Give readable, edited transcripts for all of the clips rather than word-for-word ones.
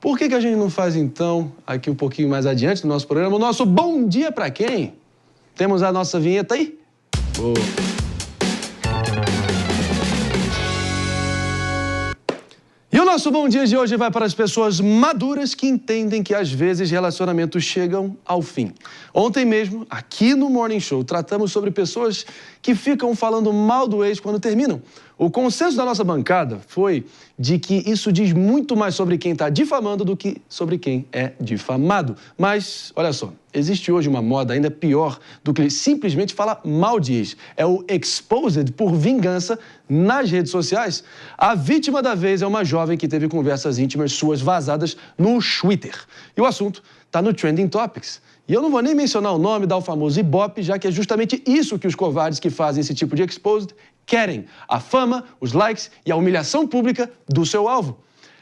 Por que a gente não faz, então, aqui um pouquinho mais adiante do nosso programa, o nosso Bom Dia Pra Quem? Temos a nossa vinheta aí? Boa. E o nosso Bom Dia de hoje vai para as pessoas maduras que entendem que, às vezes, relacionamentos chegam ao fim. Ontem mesmo, aqui no Morning Show, tratamos sobre pessoas que ficam falando mal do ex quando terminam. O consenso da nossa bancada foi de que isso diz muito mais sobre quem está difamando do que sobre quem é difamado. Mas, olha só, existe hoje uma moda ainda pior do que simplesmente falar mal de ex. É o exposed por vingança nas redes sociais. A vítima da vez é uma jovem que teve conversas íntimas suas vazadas no Twitter. E o assunto está no Trending Topics. E eu não vou nem mencionar o nome, dar o famoso ibope, já que é justamente isso que os covardes que fazem esse tipo de exposed querem: a fama, os likes e a humilhação pública do seu alvo.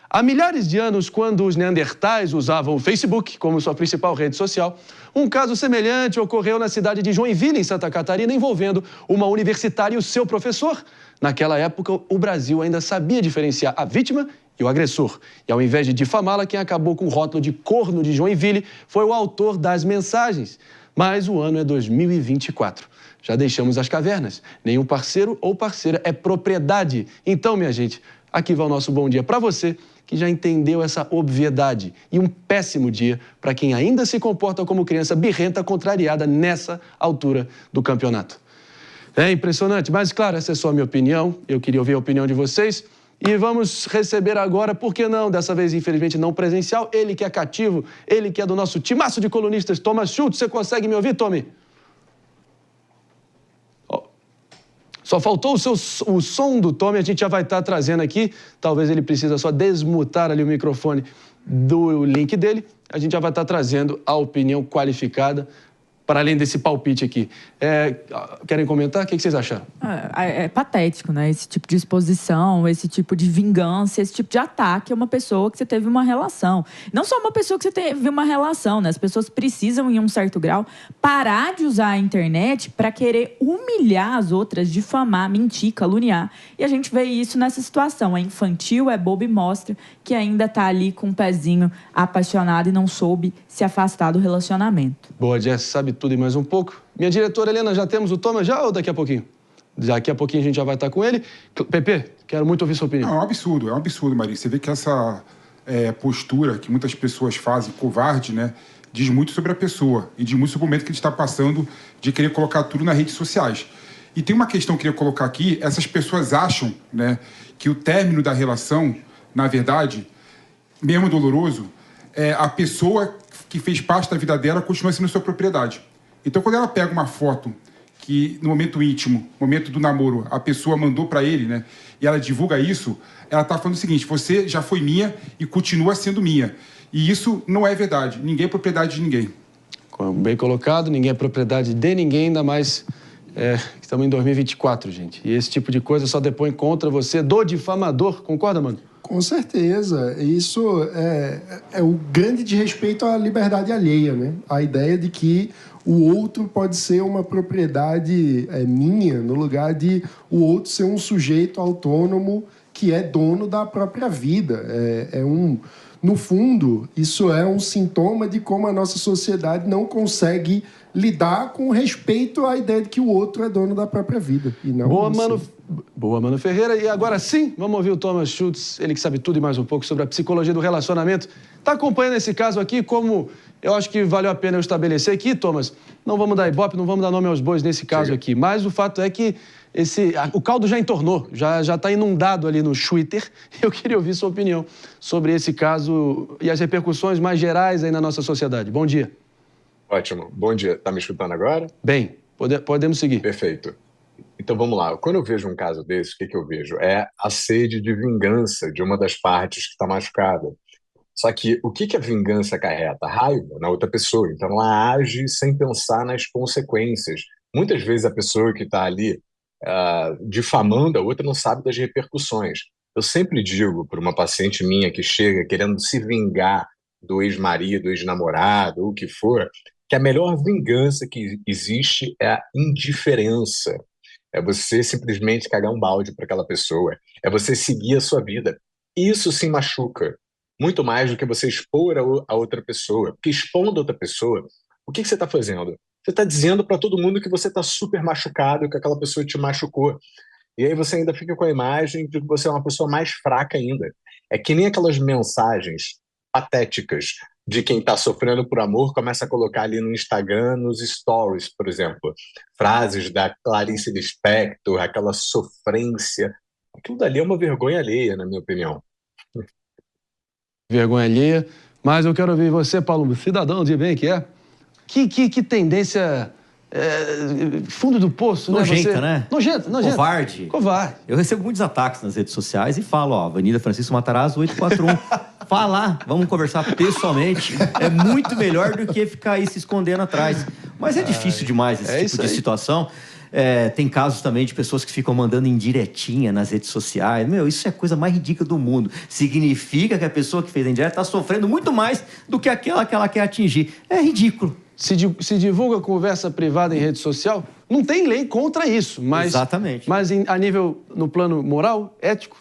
Há milhares de anos, quando os neandertais usavam o Facebook como sua principal rede social, um caso semelhante ocorreu na cidade de Joinville, em Santa Catarina, envolvendo uma universitária e o seu professor. Naquela época, o Brasil ainda sabia diferenciar a vítima e o agressor. E ao invés de difamá-la, quem acabou com o rótulo de corno de Joinville foi o autor das mensagens. Mas o ano é 2024. Já deixamos as cavernas. Nenhum parceiro ou parceira é propriedade. Então, minha gente, aqui vai o nosso bom dia para você que já entendeu essa obviedade. E um péssimo dia para quem ainda se comporta como criança birrenta contrariada nessa altura do campeonato. É impressionante, mas claro, essa é só a minha opinião. Eu queria ouvir a opinião de vocês. E vamos receber agora, por que não, dessa vez infelizmente não presencial, ele que é cativo, ele que é do nosso timaço de colunistas, Thomas Schultz. Você consegue me ouvir, Tommy? Só faltou o som do Tommy, a gente já vai estar trazendo aqui. Talvez ele precisa só desmutar ali o microfone do link dele. A gente já vai estar trazendo a opinião qualificada, para além desse palpite aqui. Querem comentar? O que vocês acharam? É patético, né? Esse tipo de exposição, esse tipo de vingança, esse tipo de ataque a uma pessoa que você teve uma relação. Não só uma pessoa que você teve uma relação, né? As pessoas precisam, em um certo grau, parar de usar a internet para querer humilhar as outras, difamar, mentir, caluniar. E a gente vê isso nessa situação. É infantil, é bobo e mostra que ainda está ali com um pezinho apaixonado e não soube se afastar do relacionamento. Boa, Jess, sabe tudo e mais um pouco. Minha diretora Helena, já temos o Thomas já ou daqui a pouquinho? Daqui a pouquinho a gente já vai estar com ele. Pepe, quero muito ouvir sua opinião. Não, é um absurdo, Maria. Você vê que essa postura que muitas pessoas fazem, covarde, né, diz muito sobre a pessoa e diz muito sobre o momento que ele está passando de querer colocar tudo nas redes sociais. E tem uma questão que eu queria colocar aqui: essas pessoas acham, né, que o término da relação, na verdade, mesmo doloroso, a pessoa que fez parte da vida dela continua sendo sua propriedade. Então, quando ela pega uma foto que, no momento íntimo, no momento do namoro, a pessoa mandou para ele, né, e ela divulga isso, ela está falando o seguinte: você já foi minha e continua sendo minha. E isso não é verdade. Ninguém é propriedade de ninguém. Bem colocado, ninguém é propriedade de ninguém, ainda mais estamos em 2024, gente. E esse tipo de coisa só depõe contra você do difamador. Concorda, mano? Com certeza. Isso é o grande desrespeito à liberdade alheia, né? A ideia de que o outro pode ser uma propriedade minha, no lugar de o outro ser um sujeito autônomo que é dono da própria vida. No fundo, isso é um sintoma de como a nossa sociedade não consegue lidar com respeito à ideia de que o outro é dono da própria vida. E não Boa, Mano Ferreira. E agora sim, vamos ouvir o Thomas Schultz, ele que sabe tudo e mais um pouco sobre a psicologia do relacionamento. Está acompanhando esse caso aqui, como eu acho que valeu a pena eu estabelecer aqui, Thomas. Não vamos dar ibope, não vamos dar nome aos bois nesse caso aqui. Mas o fato é que o caldo já entornou, já está inundado ali no Twitter. Eu queria ouvir sua opinião sobre esse caso e as repercussões mais gerais aí na nossa sociedade. Bom dia. Ótimo. Bom dia. Está me escutando agora? Bem, podemos seguir. Perfeito. Então vamos lá. Quando eu vejo um caso desse, o que eu vejo? É a sede de vingança de uma das partes que está machucada. Só que o que a vingança acarreta? Raiva na outra pessoa. Então ela age sem pensar nas consequências. Muitas vezes a pessoa que está ali difamando a outra não sabe das repercussões. Eu sempre digo para uma paciente minha que chega querendo se vingar do ex-marido, ex-namorado, ou o que for, que a melhor vingança que existe é a indiferença. É você simplesmente cagar um balde para aquela pessoa. É você seguir a sua vida. Isso se machuca. muito mais do que você expor a outra pessoa. Porque expondo a outra pessoa, o que você está fazendo? Você está dizendo para todo mundo que você está super machucado, que aquela pessoa te machucou. E aí você ainda fica com a imagem de que você é uma pessoa mais fraca ainda. É que nem aquelas mensagens patéticas de quem está sofrendo por amor começa a colocar ali no Instagram, nos stories, por exemplo, frases da Clarice Lispector, aquela sofrência. Aquilo dali é uma vergonha alheia, na minha opinião. Vergonha alheia. Mas eu quero ouvir você, Paulo, cidadão de bem que é. Que tendência... fundo do poço, nojenta, né? Nojenta. Covarde. Eu recebo muitos ataques nas redes sociais e falo, Avenida Francisco Matarazzo 841. Fala, vamos conversar pessoalmente. É muito melhor do que ficar aí se escondendo atrás. Mas é difícil demais esse tipo de situação. Tem casos também de pessoas que ficam mandando indiretinha nas redes sociais. Isso é a coisa mais ridícula do mundo. Significa que a pessoa que fez a indireta está sofrendo muito mais do que aquela que ela quer atingir. É ridículo. Se divulga conversa privada em rede social, não tem lei contra isso, mas... Exatamente. Mas a nível, no plano moral, ético?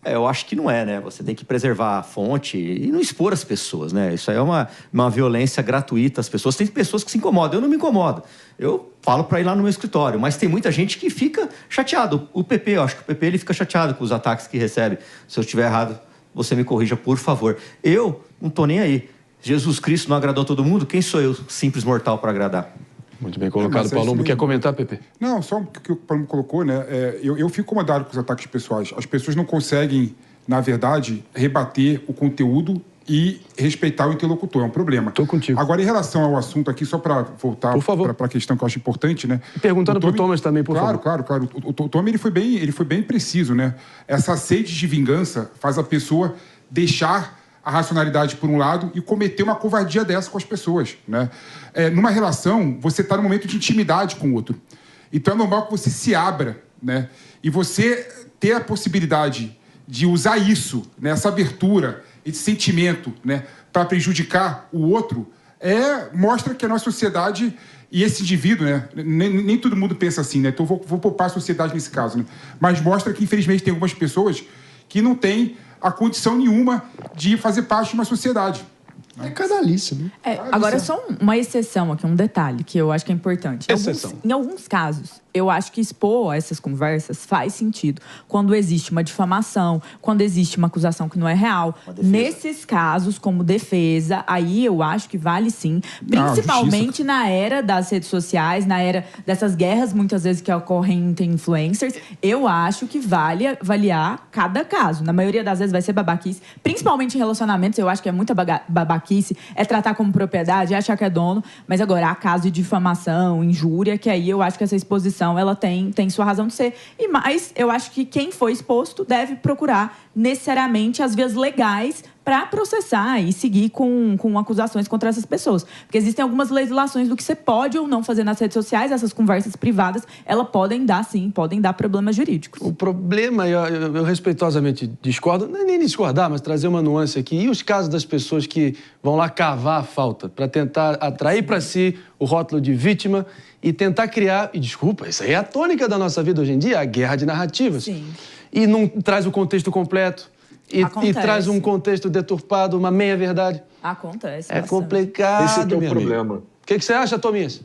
Eu acho que não é, né? Você tem que preservar a fonte e não expor as pessoas, né? Isso aí é uma violência gratuita às pessoas. Tem pessoas que se incomodam, eu não me incomodo. Eu falo para ir lá no meu escritório, mas tem muita gente que fica chateado. O PP, eu acho que o PP ele fica chateado com os ataques que recebe. Se eu estiver errado, você me corrija, por favor. Eu não tô nem aí. Jesus Cristo não agradou todo mundo? Quem sou eu, simples mortal, para agradar? Muito bem colocado, Palumbo. Quer comentar, Pepe? Não, só o que o Palumbo colocou, né? Eu fico incomodado com os ataques pessoais. As pessoas não conseguem, na verdade, rebater o conteúdo e respeitar o interlocutor. É um problema. Estou contigo. Agora, em relação ao assunto aqui, só para voltar para a questão que eu acho importante, né? Perguntando para o Thomas também, por favor. Claro. O Thomas ele foi bem preciso, né? Essa sede de vingança faz a pessoa deixar a racionalidade por um lado e cometer uma covardia dessa com as pessoas, né? Numa relação, você está num momento de intimidade com o outro. Então é normal que você se abra, né? E você ter a possibilidade de usar isso, né? Essa abertura, esse sentimento, né? Para prejudicar o outro, mostra que a nossa sociedade e esse indivíduo, né? Nem todo mundo pensa assim, né? Então vou poupar a sociedade nesse caso, né? Mas mostra que, infelizmente, tem algumas pessoas que não têm a condição nenhuma de fazer parte de uma sociedade. É canalice, né? Agora, só uma exceção aqui, um detalhe que eu acho que é importante. Em alguns casos, eu acho que expor essas conversas faz sentido. Quando existe uma difamação, quando existe uma acusação que não é real. Nesses casos, como defesa, aí eu acho que vale sim. Principalmente na era das redes sociais, na era dessas guerras, muitas vezes, que ocorrem entre influencers. Eu acho que vale avaliar cada caso. Na maioria das vezes vai ser babaquice. Principalmente em relacionamentos, eu acho que é muita babaquice. É tratar como propriedade, é achar que é dono. Mas agora, há caso de difamação, injúria, que aí eu acho que essa exposição ela tem sua razão de ser. E mais, eu acho que quem foi exposto deve procurar necessariamente as vias legais para processar e seguir com acusações contra essas pessoas. Porque existem algumas legislações do que você pode ou não fazer nas redes sociais. Essas conversas privadas, elas podem dar problemas jurídicos. O problema, eu respeitosamente discordo, nem discordar, mas trazer uma nuance aqui. E os casos das pessoas que vão lá cavar a falta para tentar atrair para si o rótulo de vítima e tentar criar... E desculpa, isso aí é a tônica da nossa vida hoje em dia, a guerra de narrativas. Sim. E não traz o contexto completo. E traz um contexto deturpado, uma meia-verdade. Acontece. É complicado, esse é o meu problema. O que você acha, Tominhas?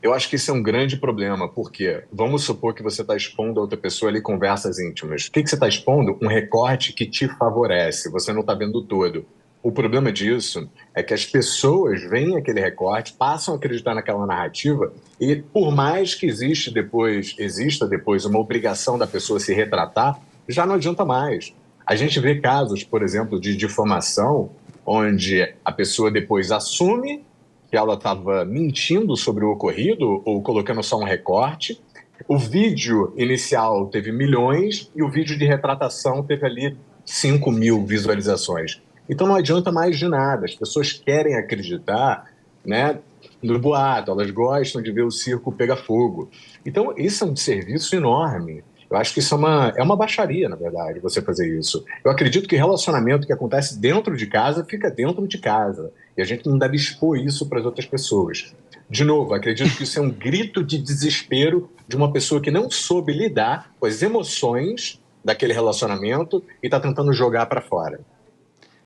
Eu acho que isso é um grande problema, porque vamos supor que você está expondo a outra pessoa ali conversas íntimas. O que você está expondo? Um recorte que te favorece, você não está vendo todo. O problema disso é que as pessoas veem aquele recorte, passam a acreditar naquela narrativa e, por mais que exista depois uma obrigação da pessoa se retratar, já não adianta mais. A gente vê casos, por exemplo, de difamação, onde a pessoa depois assume que ela estava mentindo sobre o ocorrido ou colocando só um recorte. O vídeo inicial teve milhões e o vídeo de retratação teve ali 5.000 visualizações. Então não adianta mais de nada. As pessoas querem acreditar, né, no boato, elas gostam de ver o circo pegar fogo. Então isso é um serviço enorme. Eu acho que isso é uma baixaria, na verdade, você fazer isso. Eu acredito que relacionamento que acontece dentro de casa fica dentro de casa. E a gente não deve expor isso para as outras pessoas. De novo, acredito que isso é um grito de desespero de uma pessoa que não soube lidar com as emoções daquele relacionamento e está tentando jogar para fora.